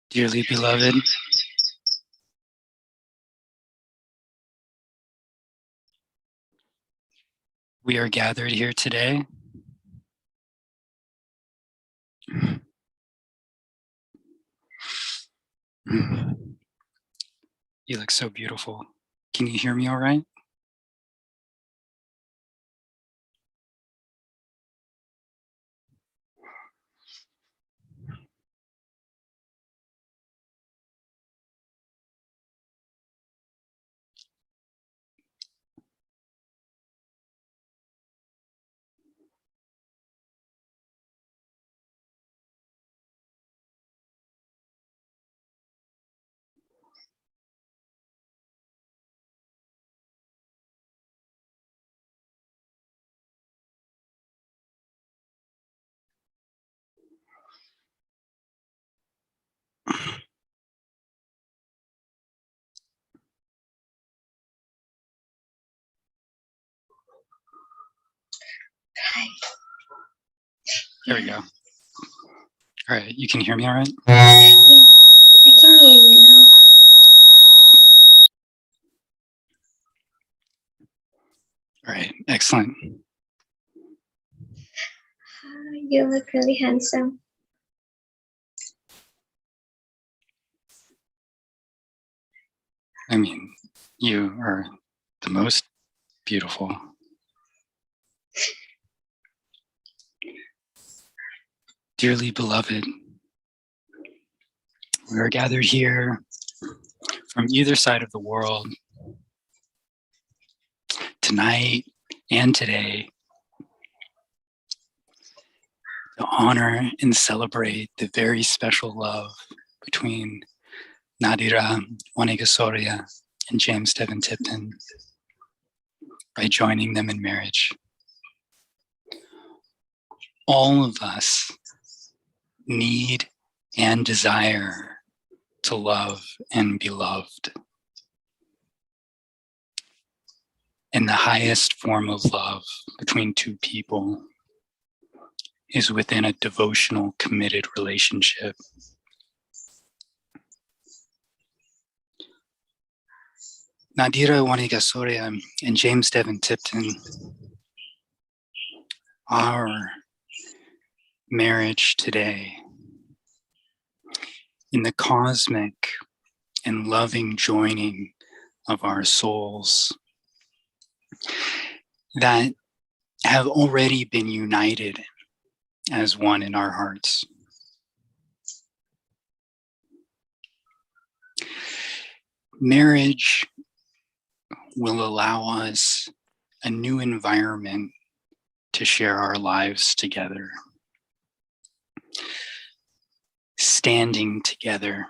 Dearly beloved, we are gathered here today You look so beautiful. Can you hear me all right? Hi. There we go. All right, you can hear me all right? Yeah, I can hear you now. All right, excellent. You look really handsome. I mean, you are the most beautiful. Dearly beloved, we are gathered here from either side of the world tonight and today to honor and celebrate the very special love between Nadira Wanigasoria and James Devin Tipton by joining them in marriage. All of us need and desire to love and be loved. And the highest form of love between two people is within a devotional, committed relationship. Nadira Wanigasoria and James Devin Tipton, our marriage today, in the cosmic and loving joining of our souls that have already been united as one in our hearts. Marriage will allow us a new environment to share our lives together, standing together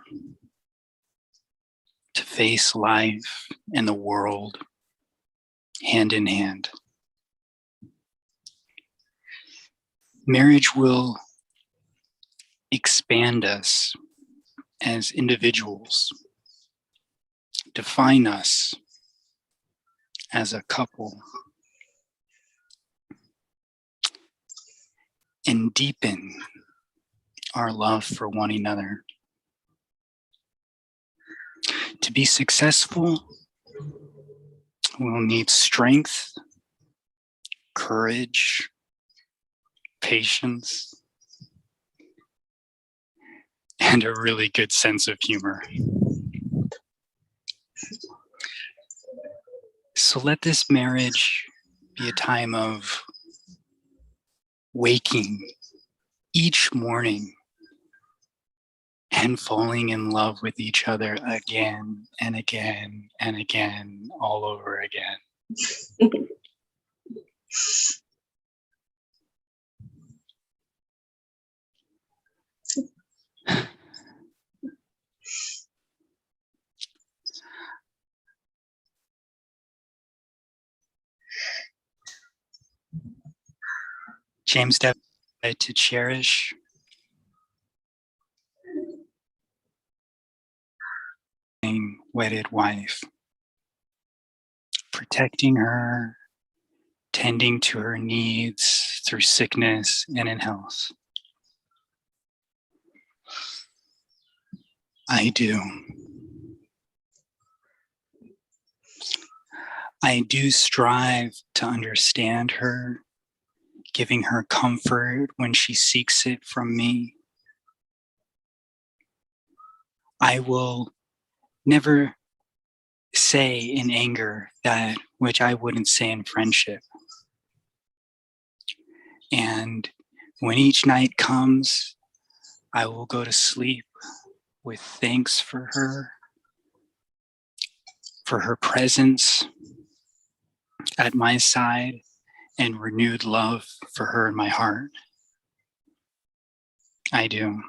to face life and the world hand in hand. Marriage will expand us as individuals, define us as a couple, and deepen our love for one another. To be successful, we'll need strength, courage, patience, and a really good sense of humor. So let this marriage be a time of waking each morning and falling in love with each other again and again and again, all over again. James Devin to cherish wedded wife, protecting her, tending to her needs through sickness and in health. I do. I do strive to understand her, giving her comfort when she seeks it from me. I will never say in anger that which I wouldn't say in friendship. And when each night comes, I will go to sleep with thanks for her presence at my side, and renewed love for her in my heart. I do.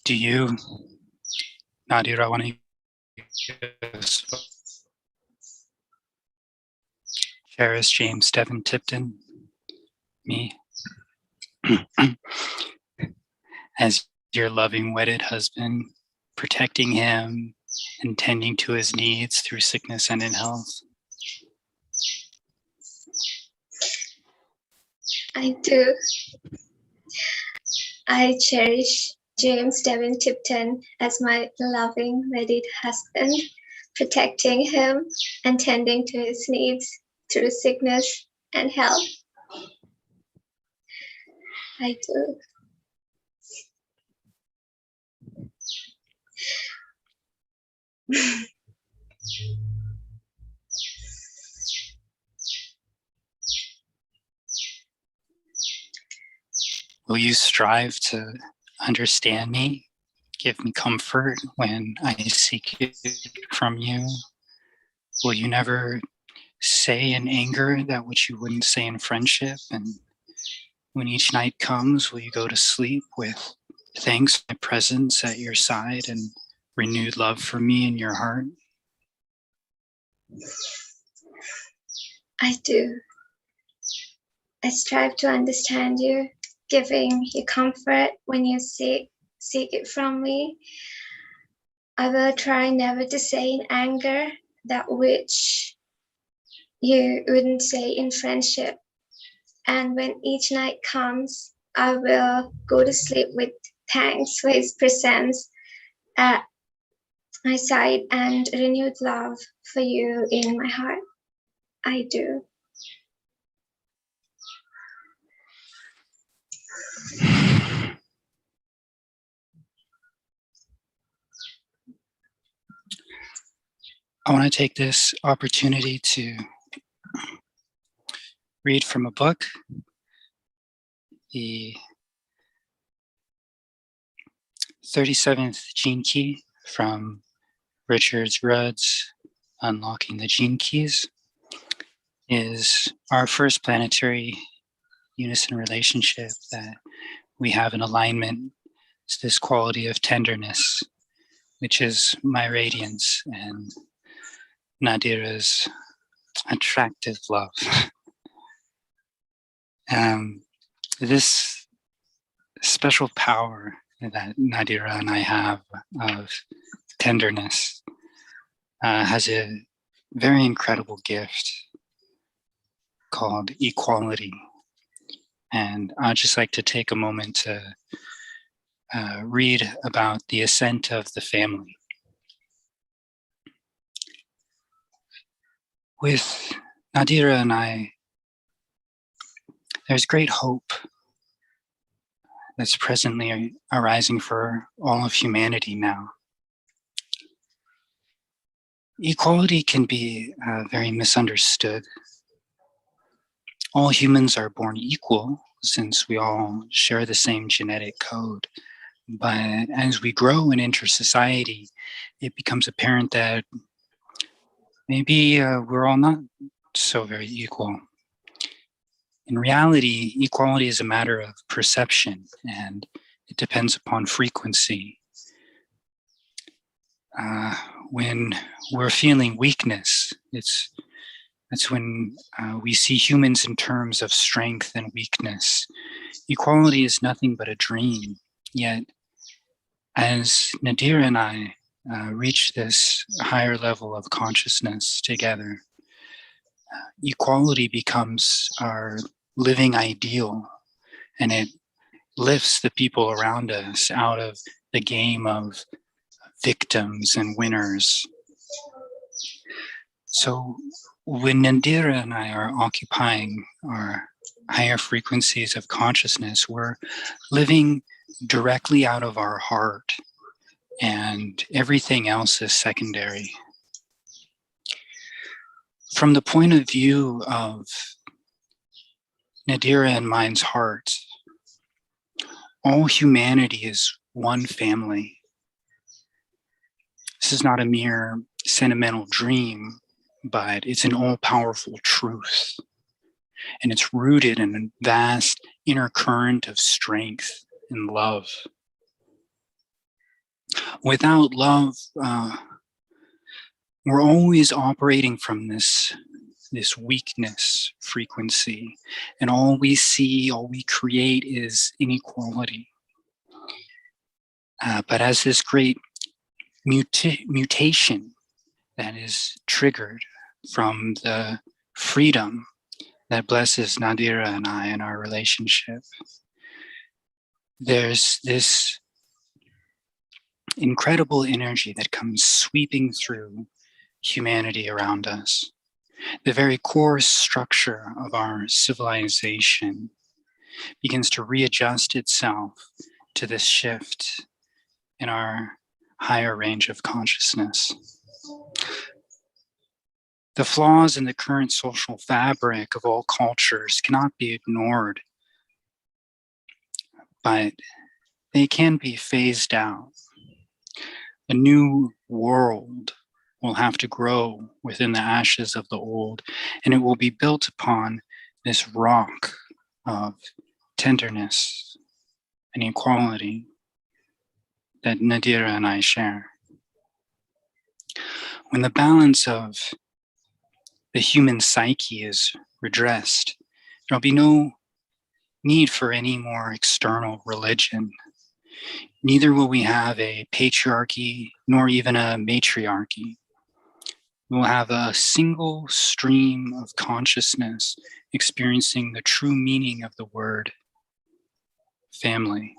Do you, Nadira, want to cherish James Devon Tipton, me, as your loving wedded husband, protecting him and tending to his needs through sickness and in health? I do. I cherish James Devon Tipton as my loving, wedded husband, protecting him and tending to his needs through sickness and health. I do. Will you strive to understand me, give me comfort when I seek it from you? Will you never say in anger that which you wouldn't say in friendship? And when each night comes, will you go to sleep with thanks for my presence at your side and renewed love for me in your heart? I do. I strive to understand you, giving you comfort when you seek it from me. I will try never to say in anger that which you wouldn't say in friendship. And when each night comes, I will go to sleep with thanks for his presence at my side and renewed love for you in my heart. I do. I want to take this opportunity to read from a book, the 37th Gene Key from Richard Rudd's Unlocking the Gene Keys. Is our first planetary unison relationship that we have an alignment. It's this quality of tenderness, which is my radiance and Nadira's attractive love. This special power that Nadira and I have of tenderness has a very incredible gift called equality. And I'd just like to take a moment to read about the ascent of the family. With Nadira and I, there's great hope that's presently arising for all of humanity now. Equality can be very misunderstood. All humans are born equal since we all share the same genetic code. But as we grow and enter society, it becomes apparent that maybe we're all not so very equal. In reality, equality is a matter of perception, and it depends upon frequency. When we're feeling weakness, that's when we see humans in terms of strength and weakness. Equality is nothing but a dream. Yet, as Nadira and I reach this higher level of consciousness together, equality becomes our living ideal, and it lifts the people around us out of the game of victims and winners. So when Nandira and I are occupying our higher frequencies of consciousness, we're living directly out of our heart, and everything else is secondary. From the point of view of Nadira and mine's heart, all humanity is one family. This is not a mere sentimental dream, but it's an all-powerful truth. And it's rooted in a vast inner current of strength and love. Without love, we're always operating from this weakness frequency, and all we see, all we create is inequality. But as this great mutation that is triggered from the freedom that blesses Nadira and I in our relationship, there's this incredible energy that comes sweeping through humanity around us. The very core structure of our civilization begins to readjust itself to this shift in our higher range of consciousness. The flaws in the current social fabric of all cultures cannot be ignored, but they can be phased out. A new world will have to grow within the ashes of the old, and it will be built upon this rock of tenderness and equality that Nadira and I share. When the balance of the human psyche is redressed, there'll be no need for any more external religion. Neither will we have a patriarchy nor even a matriarchy. We will have a single stream of consciousness experiencing the true meaning of the word family.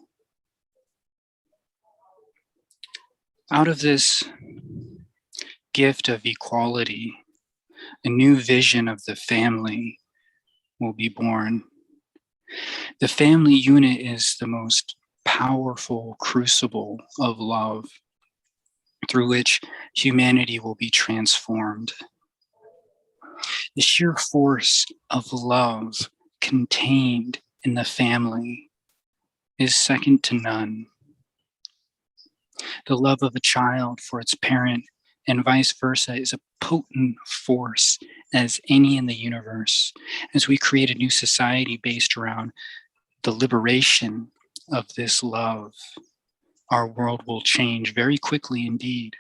Out of this gift of equality, a new vision of the family will be born. The family unit is the most powerful crucible of love through which humanity will be transformed. The sheer force of love contained in the family is second to none. The love of a child for its parent and vice versa is a potent force as any in the universe. As we create a new society based around the liberation of this love, our world will change very quickly indeed.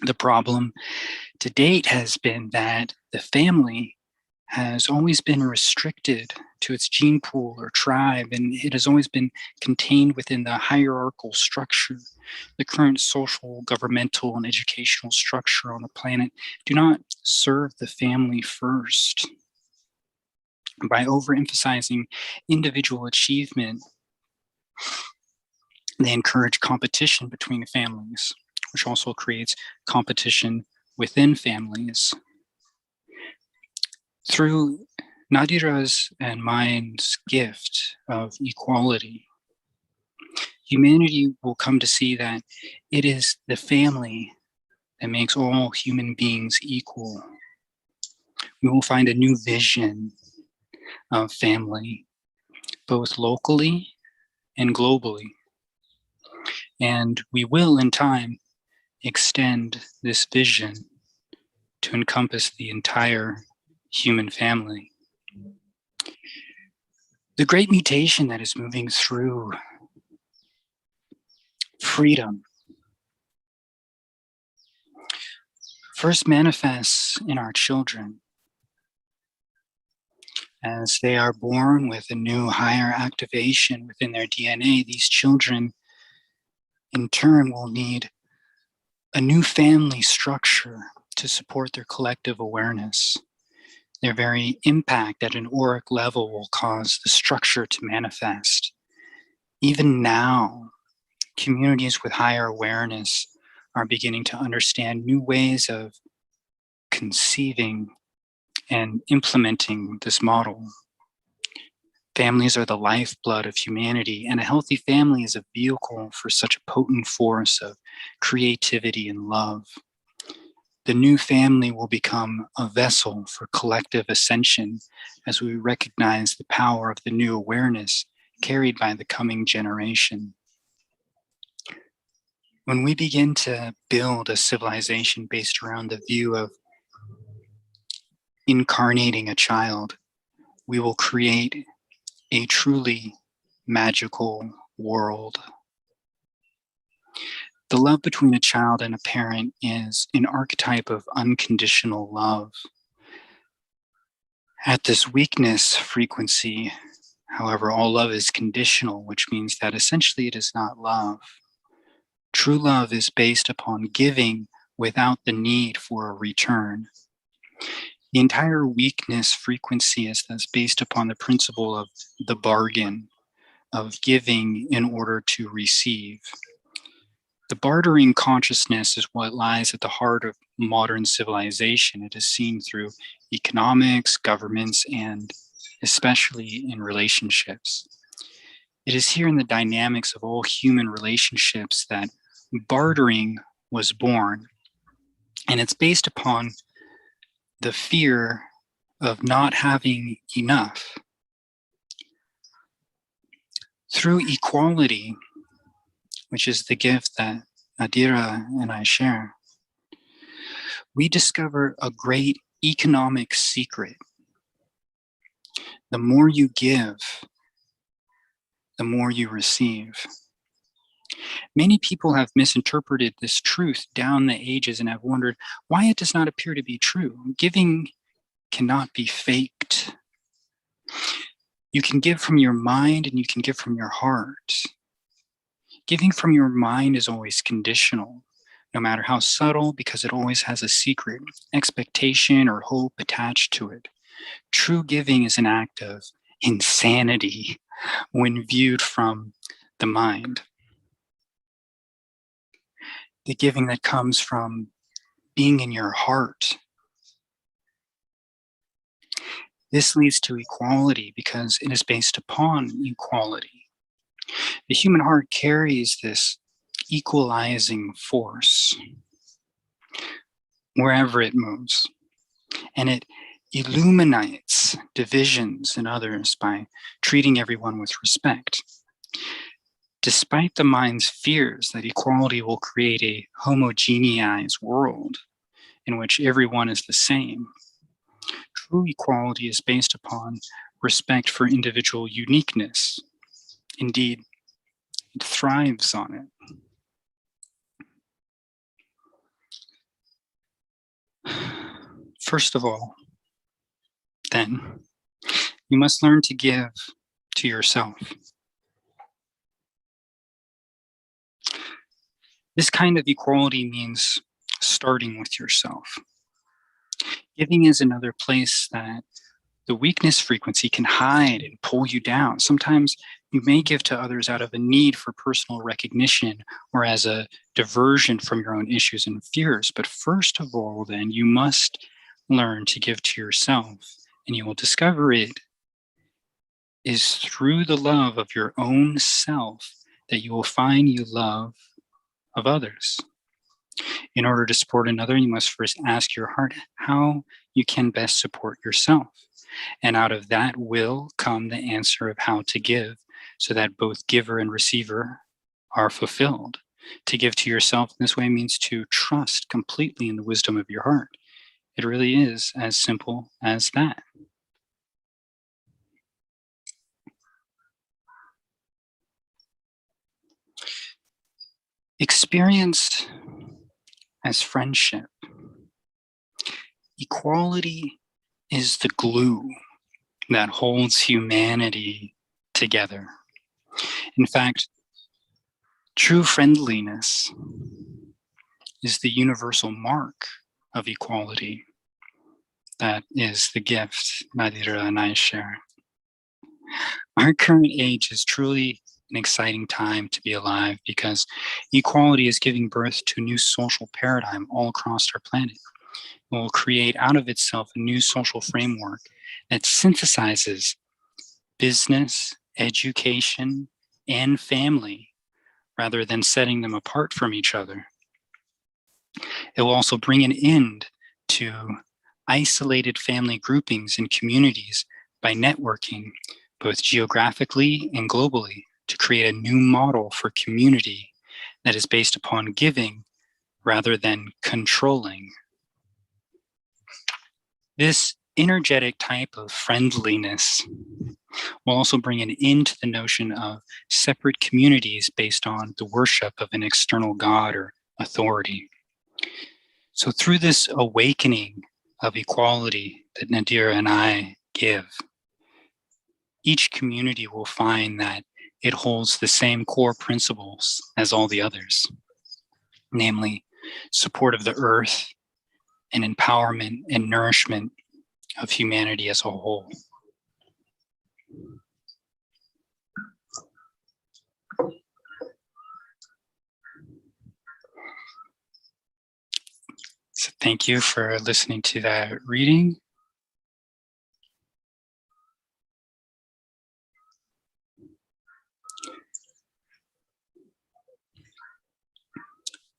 The problem to date has been that the family has always been restricted to its gene pool or tribe, and it has always been contained within the hierarchical structure. The current social, governmental, and educational structure on the planet do not serve the family first. By overemphasizing individual achievement, they encourage competition between families, which also creates competition within families. Through Nadira's and mine's gift of equality, humanity will come to see that it is the family that makes all human beings equal. We will find a new vision of family, both locally and globally. And we will, in time, extend this vision to encompass the entire human family. The great mutation that is moving through freedom first manifests in our children. As they are born with a new higher activation within their DNA, these children in turn will need a new family structure to support their collective awareness. Their very impact at an auric level will cause the structure to manifest. Even now, communities with higher awareness are beginning to understand new ways of conceiving and implementing this model. Families are the lifeblood of humanity, and a healthy family is a vehicle for such a potent force of creativity and love. The new family will become a vessel for collective ascension as we recognize the power of the new awareness carried by the coming generation. When we begin to build a civilization based around the view of incarnating a child, we will create a truly magical world. The love between a child and a parent is an archetype of unconditional love. At this weakness frequency, however, all love is conditional, which means that essentially it is not love. True love is based upon giving without the need for a return. The entire weakness frequency is thus based upon the principle of the bargain, of giving in order to receive. The bartering consciousness is what lies at the heart of modern civilization. It is seen through economics, governments, and especially in relationships. It is here in the dynamics of all human relationships that bartering was born. And it's based upon the fear of not having enough. Through equality, which is the gift that Nadira and I share, we discover a great economic secret. The more you give, the more you receive. Many people have misinterpreted this truth down the ages and have wondered why it does not appear to be true. Giving cannot be faked. You can give from your mind and you can give from your heart. Giving from your mind is always conditional, no matter how subtle, because it always has a secret, expectation, or hope attached to it. True giving is an act of insanity when viewed from the mind. The giving that comes from being in your heart. This leads to equality because it is based upon equality. The human heart carries this equalizing force wherever it moves, and it illuminates divisions in others by treating everyone with respect. Despite the mind's fears that equality will create a homogeneized world in which everyone is the same, true equality is based upon respect for individual uniqueness. Indeed, it thrives on it. First of all, then, you must learn to give to yourself. This kind of equality means starting with yourself. Giving is another place that the weakness frequency can hide and pull you down. Sometimes you may give to others out of a need for personal recognition or as a diversion from your own issues and fears. But first of all, then, you must learn to give to yourself, and you will discover it is through the love of your own self that you will find you love of others. In order to support another, you must first ask your heart how you can best support yourself. And out of that will come the answer of how to give so that both giver and receiver are fulfilled. To give to yourself in this way means to trust completely in the wisdom of your heart. It really is as simple as that. Experienced as friendship, equality is the glue that holds humanity together. In fact, true friendliness is the universal mark of equality. That is the gift Nadira and I share. Our current age is truly an exciting time to be alive because equality is giving birth to a new social paradigm all across our planet. It will create out of itself a new social framework that synthesizes business, education, and family rather than setting them apart from each other. It will also bring an end to isolated family groupings and communities by networking, both geographically and globally, to create a new model for community that is based upon giving rather than controlling. This energetic type of friendliness will also bring an end to the notion of separate communities based on the worship of an external god or authority. So through this awakening of equality that Nadira and I give, each community will find that it holds the same core principles as all the others, namely support of the earth and empowerment and nourishment of humanity as a whole. So thank you for listening to that reading.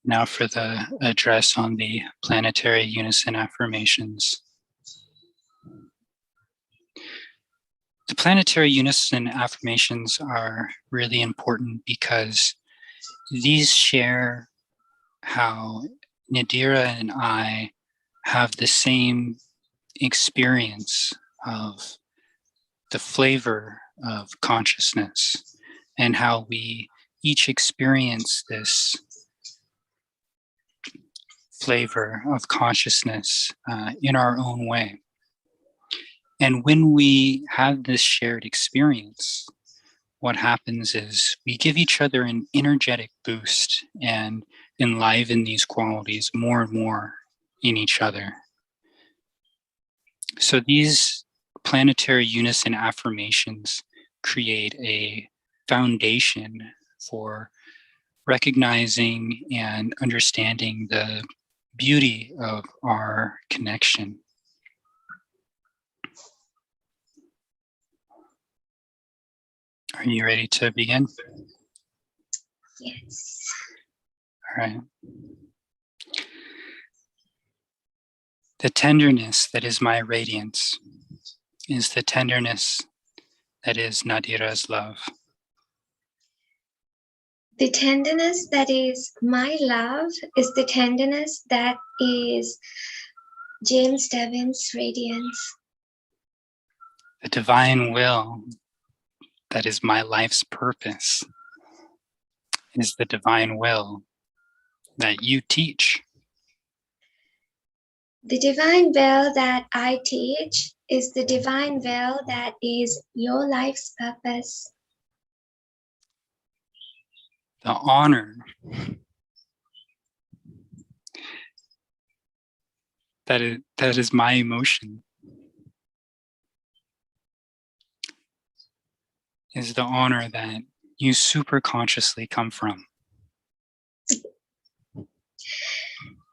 Now for the address on the planetary unison affirmations. The planetary unison affirmations are really important because these share how Nadira and I have the same experience of the flavor of consciousness and how we each experience this flavor of consciousness in our own way. And when we have this shared experience, what happens is we give each other an energetic boost and enliven these qualities more and more in each other. So these planetary unison affirmations create a foundation for recognizing and understanding the beauty of our connection. Are you ready to begin? Yes. All right. The tenderness that is my radiance is the tenderness that is Nadira's love. The tenderness that is my love is the tenderness that is James Devin's radiance. The divine will that is my life's purpose is the divine will that you teach. The divine will that I teach is the divine will that is your life's purpose. The honor that is my emotion is the honor that you super consciously come from.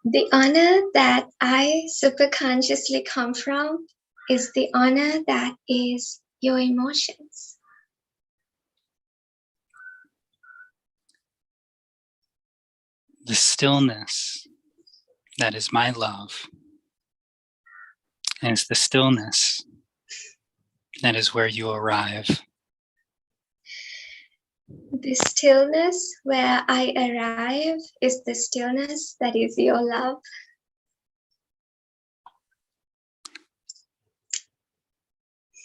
The honor that I superconsciously come from is the honor that is your emotions. The stillness that is my love is the stillness that is where you arrive. The stillness where I arrive is the stillness that is your love.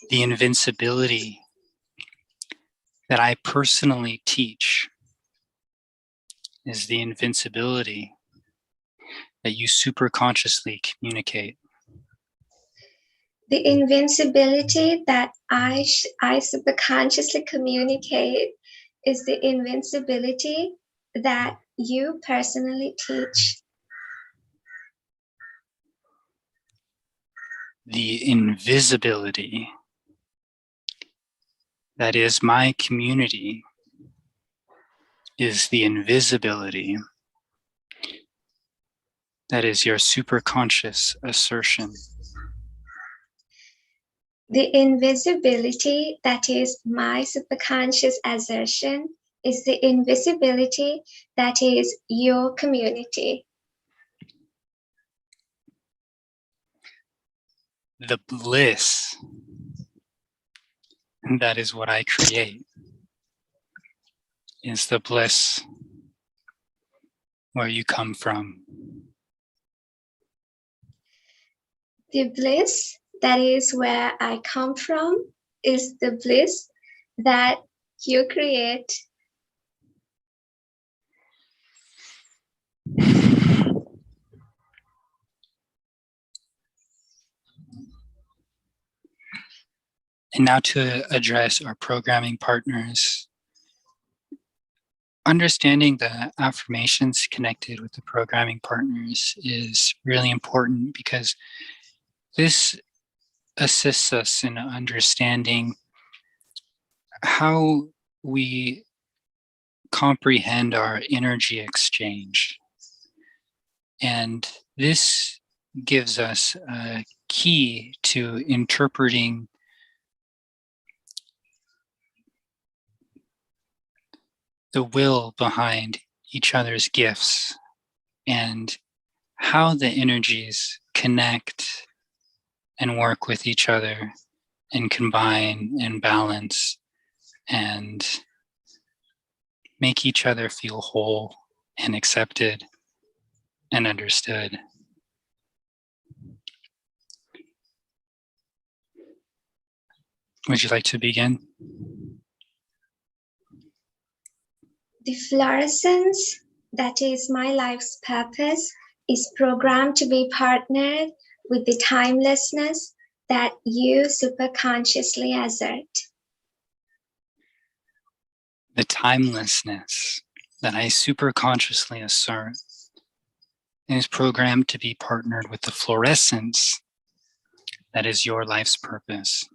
The invincibility that I personally teach is the invincibility that you super consciously communicate. The invincibility that I superconsciously communicate is the invincibility that you personally teach. the invisibility that is my community is the invisibility that is your superconscious assertion. The invisibility that is my superconscious assertion is the invisibility that is your community. The bliss that is what I create is the bliss where you come from. The bliss that is where I come from is the bliss that you create. And now to address our programming partners. Understanding the affirmations connected with the programming partners is really important because this assists us in understanding how we comprehend our energy exchange. And this gives us a key to interpreting the will behind each other's gifts and how the energies connect and work with each other and combine and balance and make each other feel whole and accepted and understood. Would you like to begin? The fluorescence that is my life's purpose is programmed to be partnered with the timelessness that you superconsciously assert. The timelessness that I superconsciously assert is programmed to be partnered with the fluorescence that is your life's purpose.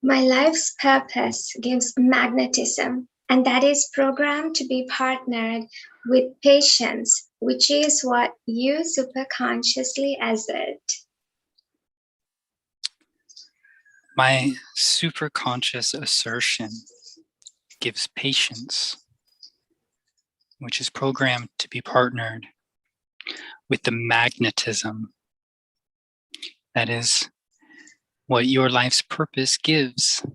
My life's purpose gives magnetism, and that is programmed to be partnered with patience, which is what you superconsciously assert. My superconscious assertion gives patience, which is programmed to be partnered with the magnetism that is what your life's purpose gives.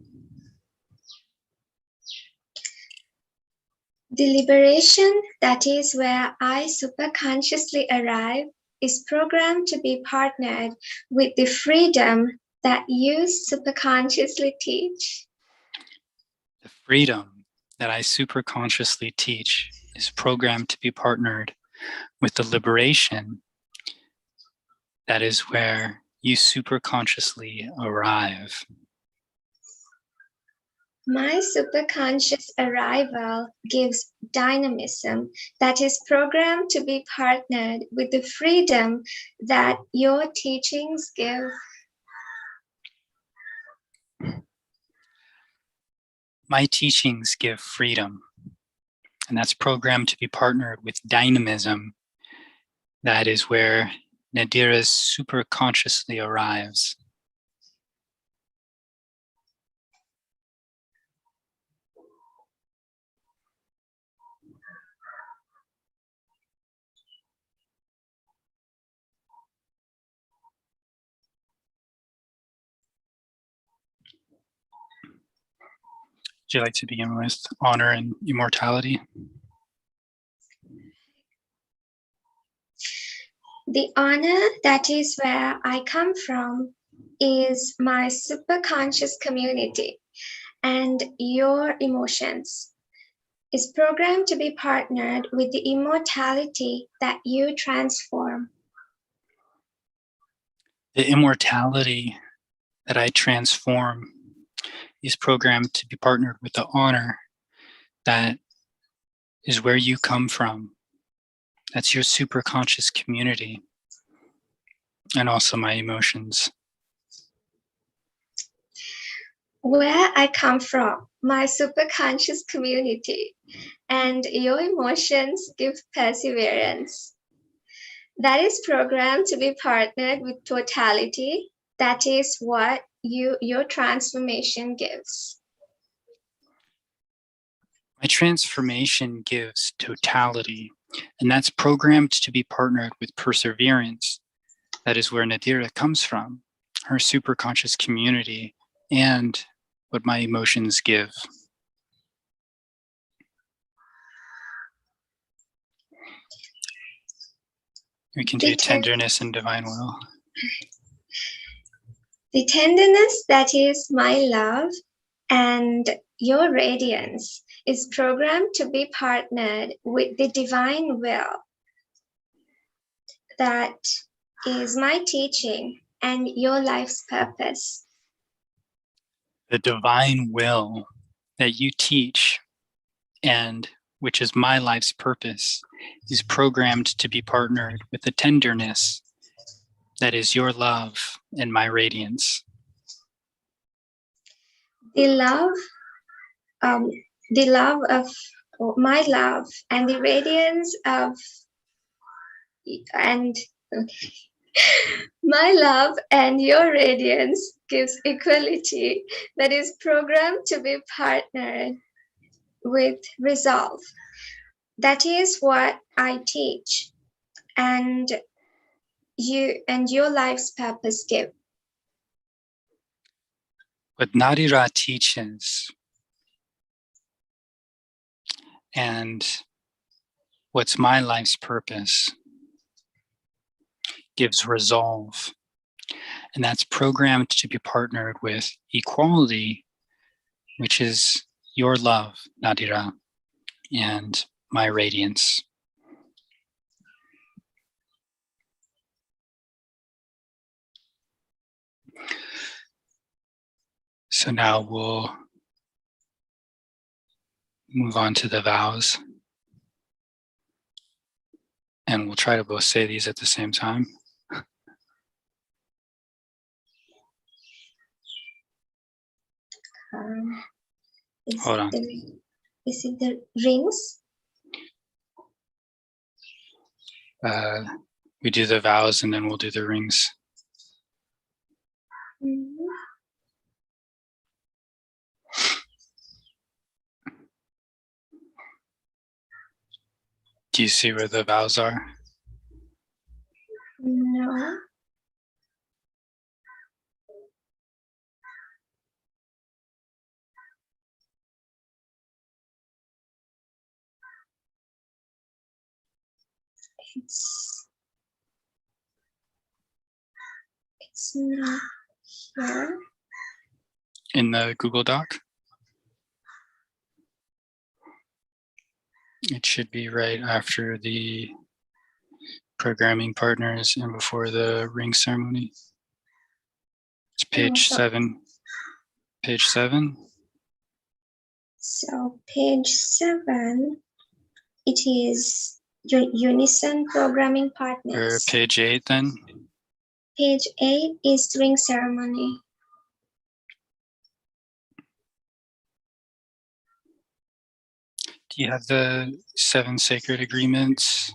The liberation that is where I superconsciously arrive is programmed to be partnered with the freedom that you superconsciously teach. The freedom that I superconsciously teach is programmed to be partnered with the liberation that is where you superconsciously arrive. My superconscious arrival gives dynamism that is programmed to be partnered with the freedom that your teachings give. My teachings give freedom, and that's programmed to be partnered with dynamism. That is where Nadira superconsciously arrives. Would you like to begin with honor and immortality? The honor that is where I come from is my superconscious community, and your emotions is programmed to be partnered with the immortality that you transform. The immortality that I transform is programmed to be partnered with the honor that is where you come from. That's your superconscious community. and also my emotions. Where I come from, my superconscious community, and your emotions give perseverance. That is programmed to be partnered with totality. That is what your transformation gives. My transformation gives totality, and that's programmed to be partnered with perseverance. That is where Nadira comes from, her superconscious community, and what my emotions give. We can do tenderness and divine will. The tenderness, that is my love, and your radiance is programmed to be partnered with the divine will. That is my teaching and your life's purpose. The divine will that you teach, and which is my life's purpose, is programmed to be partnered with the tenderness that is your love and my radiance. The love of my love and the radiance of my love and your radiance gives equality that is programmed to be partnered with resolve. That is what I teach, and your life's purpose give. What Nadira teaches and what's my life's purpose gives resolve. And that's programmed to be partnered with equality, which is your love, Nadira, and my radiance. So now we'll move on to the vows. And we'll try to both say these at the same time. Hold on. Is it the rings? We do the vows and then we'll do the rings. Mm-hmm. Do you see where the vows are? No. It's not here. In the Google Doc? It should be right after the programming partners and before the ring ceremony. It's page 7. Page 7. So page 7, it is your unison programming partners. Or page 8 then? Page 8 is ring ceremony. Do you have the 7 sacred agreements?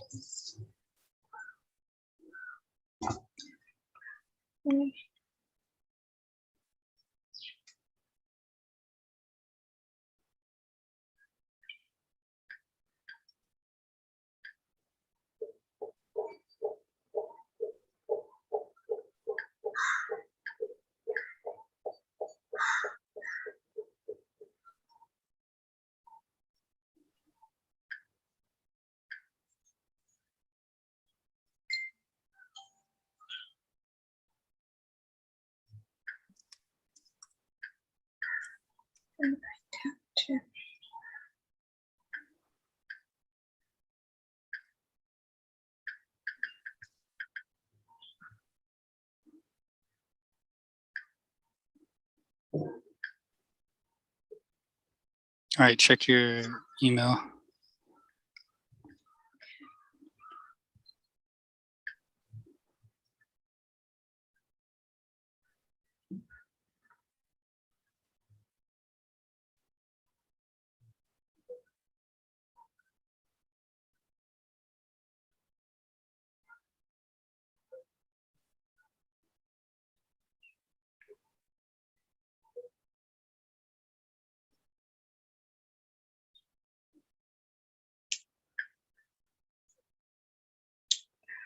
All right, check your email.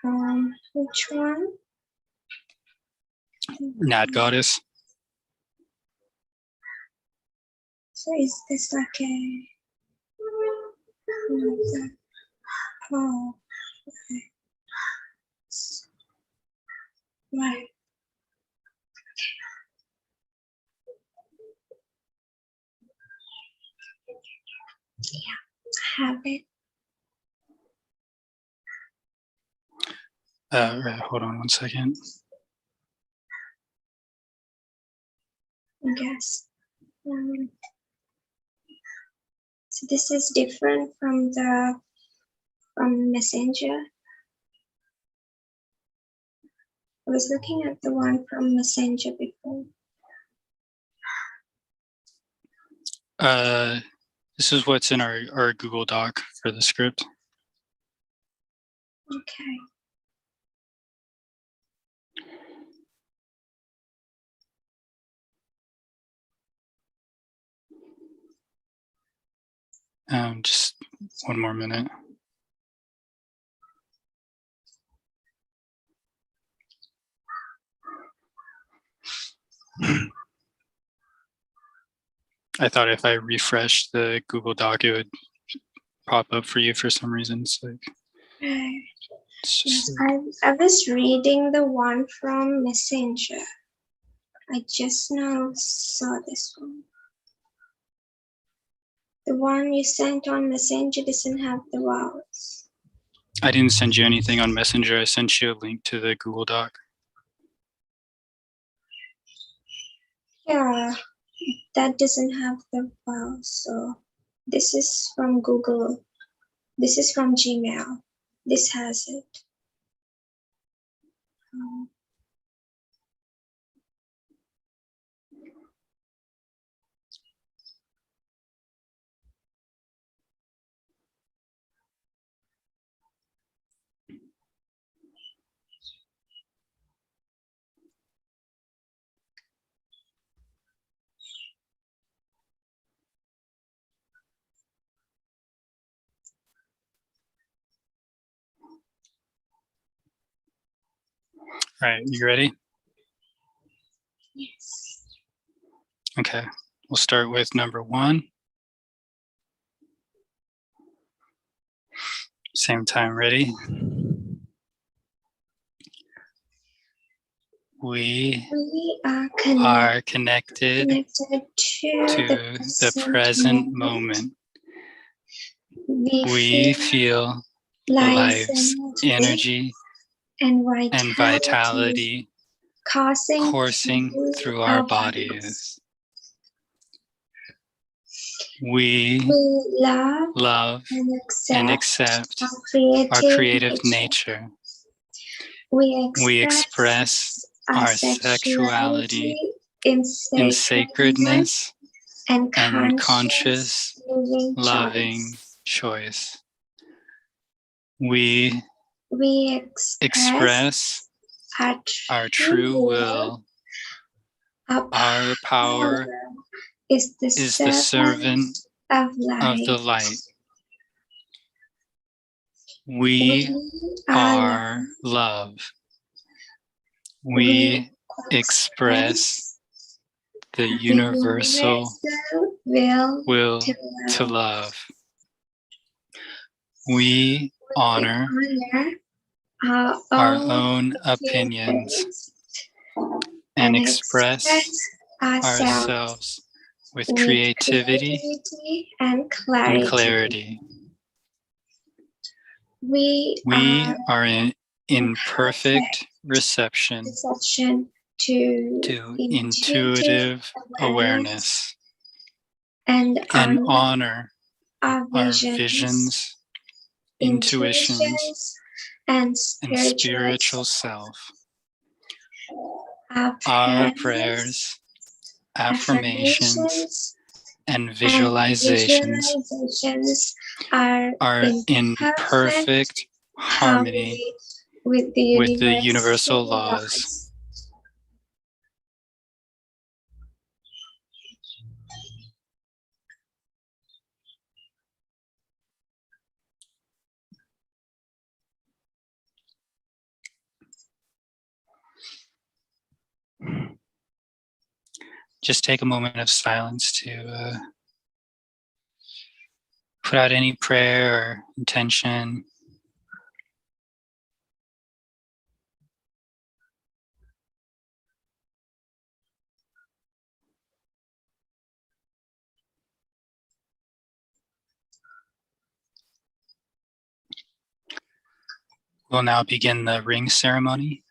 Which one? Nad goddess. So is this like a? Oh, okay. Right. Yeah, I have it. Right, hold on one second. Yes. So this is different from Messenger. I was looking at the one from Messenger before. This is what's in our Google Doc for the script. Okay. Just one more minute. I thought if I refreshed the Google Doc, it would pop up for you for some reason. It's like, Right. it's just Yes, I was reading the one from Messenger. I just now saw this one. The one you sent on Messenger doesn't have the vowels. I didn't send you anything on Messenger. I sent you a link to the Google Doc. Yeah, that doesn't have the vowels. So this is from Google. This is from Gmail. This has it. All right, you ready? Yes. Okay, we'll start with number 1. Same time, ready? We are connected to to the present moment. We feel life's energy and vitality coursing through our bodies. We love and accept our creative nature. We express our sexuality in sacredness and conscious, loving choice. We express our true will. Our power is the servant of the light. We are love. We express the universal will to love. We honor our own opinions and express ourselves with creativity and clarity. We are in perfect reception to intuitive awareness and honor our visions, intuitions, and spiritual self. Our prayers, affirmations, and visualizations are in perfect harmony with the universal laws. just take a moment of silence to put out any prayer or intention. We'll now begin the ring ceremony.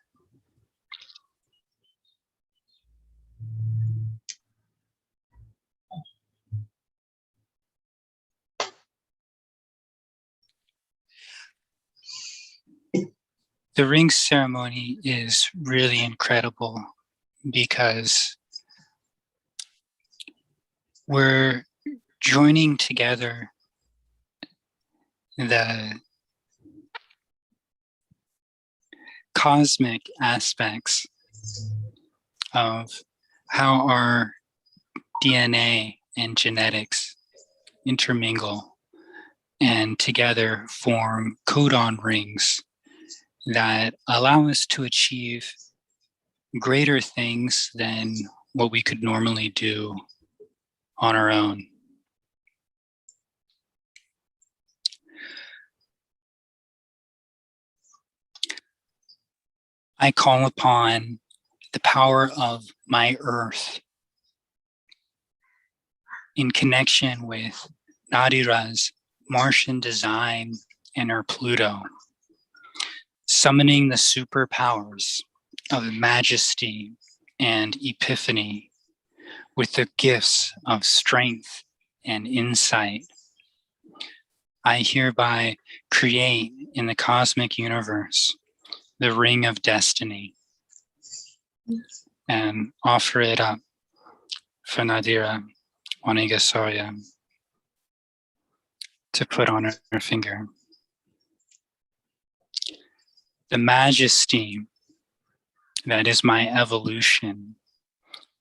The ring ceremony is really incredible because we're joining together the cosmic aspects of how our DNA and genetics intermingle and together form codon rings that allow us to achieve greater things than what we could normally do on our own. I call upon the power of my earth in connection with Nadira's Martian design and her Pluto, summoning the superpowers of majesty and epiphany with the gifts of strength and insight. I hereby create in the cosmic universe the ring of destiny and offer it up for Nadira Wanigasoria to put on her finger. The majesty that is my evolution,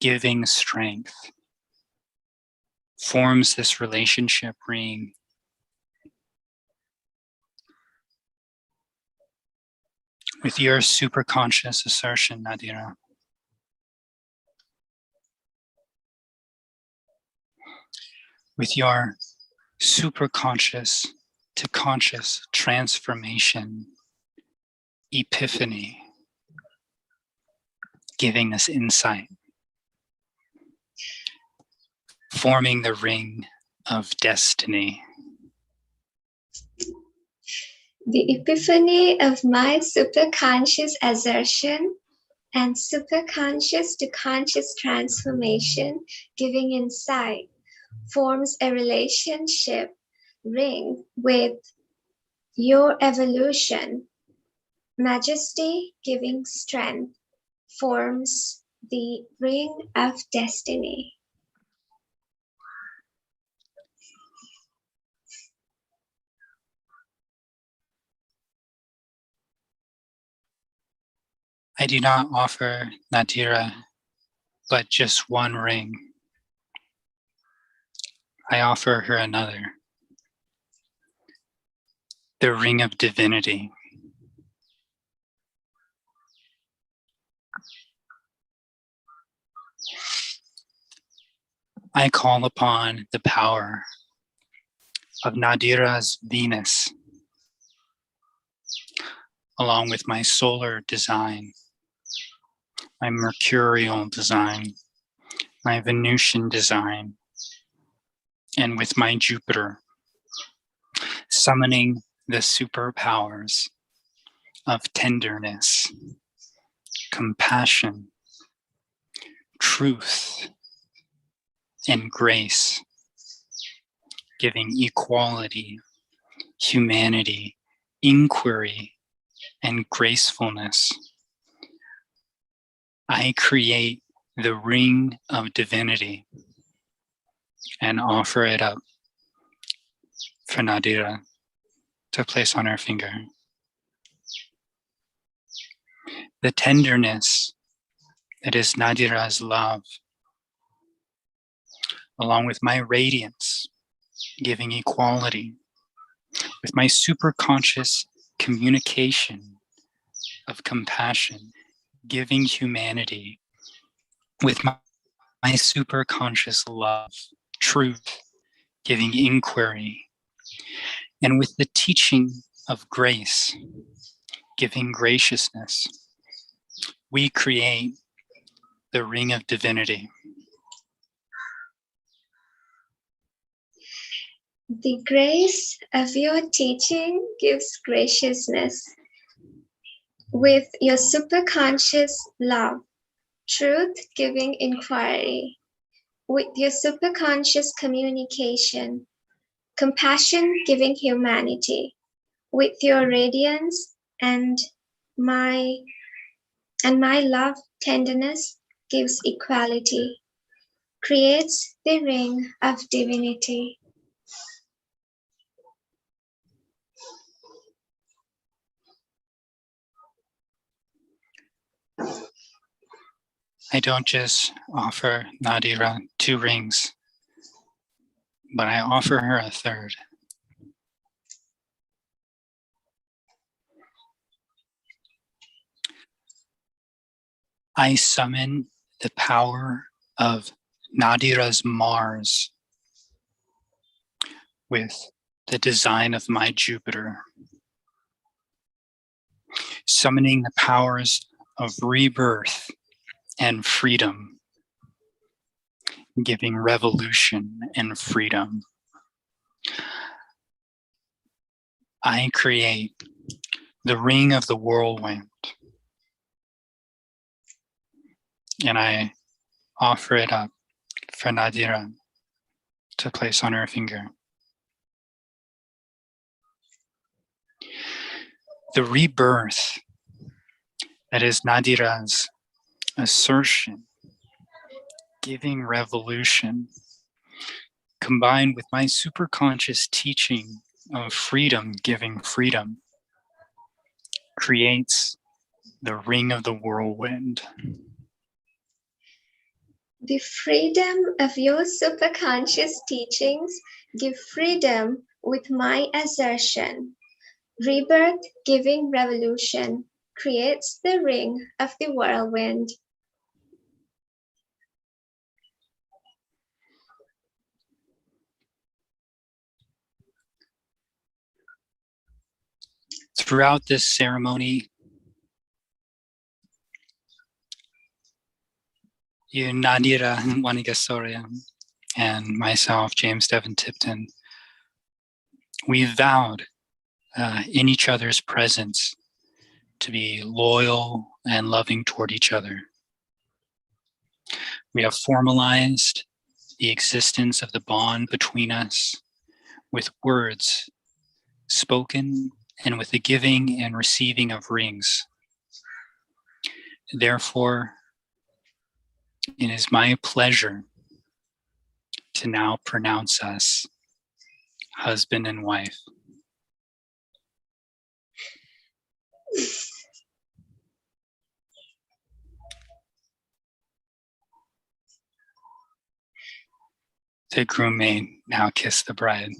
giving strength, forms this relationship ring. With your superconscious assertion, Nadira. With your superconscious to conscious transformation, epiphany, giving us insight, forming the ring of destiny. The epiphany of my superconscious assertion and superconscious to conscious transformation, giving insight, forms a relationship ring with your evolution. Majesty, giving strength, forms the ring of destiny. I do not offer Nadira but just one ring. I offer her another. The ring of divinity. I call upon the power of Nadira's Venus, along with my solar design, my mercurial design, my Venusian design, and with my Jupiter, summoning the superpowers of tenderness, compassion, truth, and grace, giving equality, humanity, inquiry, and gracefulness. I create the ring of divinity and offer it up for Nadira to place on her finger. The tenderness that is Nadira's love, along with my radiance, giving equality, with my superconscious communication of compassion, giving humanity, with my my superconscious love, truth, giving inquiry, and with the teaching of grace, giving graciousness, we create the ring of divinity. The grace of your teaching gives graciousness. With your superconscious love, truth giving inquiry, with your superconscious communication, compassion giving humanity, with your radiance and my love tenderness gives equality, creates the ring of divinity. I don't just offer Nadira 2 rings, but I offer her a third. I summon the power of Nadira's Mars with the design of my Jupiter, summoning the powers of rebirth and freedom, giving revolution and freedom. I create the ring of the whirlwind, and I offer it up for Nadira to place on her finger. The rebirth that is Nadira's assertion, giving revolution, combined with my superconscious teaching of freedom, giving freedom, creates the ring of the whirlwind. The freedom of your superconscious teachings give freedom with my assertion. Rebirth giving revolution creates the ring of the whirlwind. Throughout this ceremony, you, Nadira Wanigasoria, and myself, James Devin Tipton, we vowed in each other's presence to be loyal and loving toward each other. We have formalized the existence of the bond between us with words spoken and with the giving and receiving of rings. Therefore, it is my pleasure to now pronounce us husband and wife. The groom may now kiss the bride.